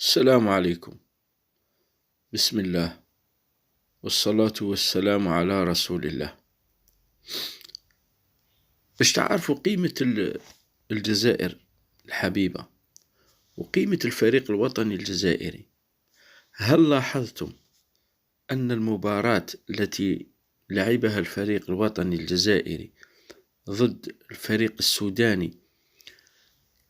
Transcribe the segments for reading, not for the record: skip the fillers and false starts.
السلام عليكم. بسم الله والصلاة والسلام على رسول الله. باش تعرفوا قيمة الجزائر الحبيبة وقيمة الفريق الوطني الجزائري، هل لاحظتم أن المباراة التي لعبها الفريق الوطني الجزائري ضد الفريق السوداني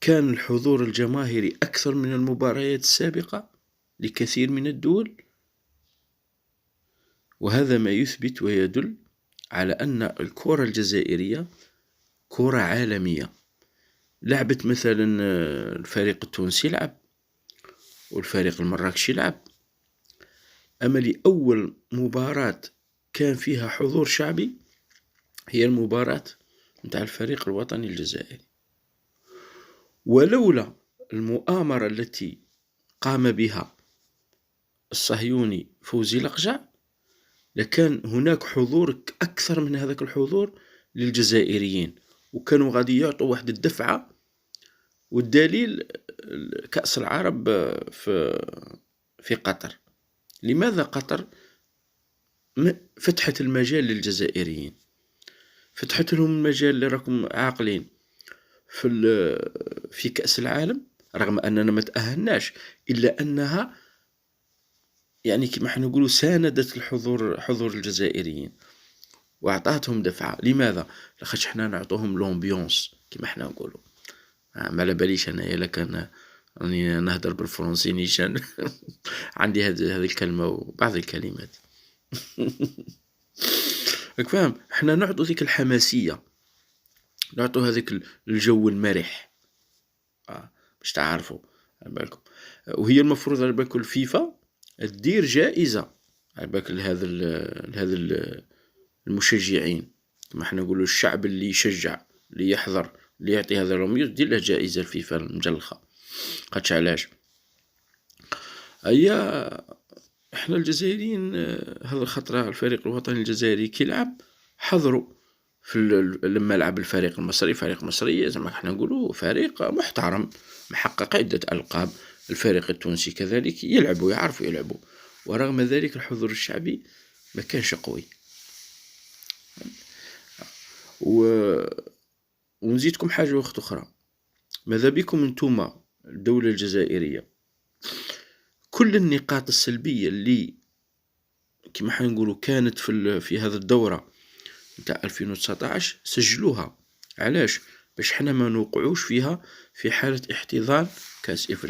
كان الحضور الجماهيري أكثر من المباريات السابقة لكثير من الدول؟ وهذا ما يثبت ويدل على أن الكرة الجزائرية كرة عالمية. لعبت مثلا الفريق التونسي يلعب والفريق المراكشي يلعب، أما لأول مباراة كان فيها حضور شعبي هي المباراة متاع الفريق الوطني الجزائري. ولولا المؤامرة التي قام بها الصهيوني فوزي لقجع لكان هناك حضور أكثر من هذاك الحضور للجزائريين، وكانوا غادي يعطوا واحد الدفعة. والدليل كأس العرب في قطر. لماذا قطر فتحت المجال للجزائريين؟ فتحت لهم المجال اللي راكم عاقلين في كأس العالم، رغم أننا ما تأهلناش، إلا أنها يعني كما احنا نقولوا ساندت حضور الجزائريين وأعطتهم دفعة. لماذا؟ لخاطش احنا نعطوهم لومبيونس كما احنا نقولوا. ما على باليش أنا إلا كان راني نهدر بالفرنسي نيشان عندي هذه الكلمة وبعض الكلمات راك فاهم؟ احنا نعطوا ذيك الحماسية، نعطوا هذيك الجو المرح باش تعرفوا على بالكم. وهي المفروض على بالكم الفيفا تدير جائزة على بالك لهذا المشجعين، كما احنا نقولوا الشعب اللي يشجع اللي يحضر اللي يعطي هذا الرميز، دير له جائزة الفيفا المجلخة. قدش علاش هيا احنا الجزائريين هذا الخطرة الفريق الوطني الجزائري كي لعب حضروا لما لعب الفريق المصري. فريق مصري زعما احنا نقولوا فريق محترم محقق عدة ألقاب. الفريق التونسي كذلك يلعبوا يعرفوا يلعبوا، ورغم ذلك الحضور الشعبي ما كانش قوي. ونزيدكم حاجة وقت أخرى، ماذا بكم انتوما الدولة الجزائرية كل النقاط السلبية اللي كما حنقولوا كانت في هذا الدورة نتاع 2019 سجلوها. علاش؟ باش حنا ما نوقعوش فيها في حالة احتضان كأس إفريقيا.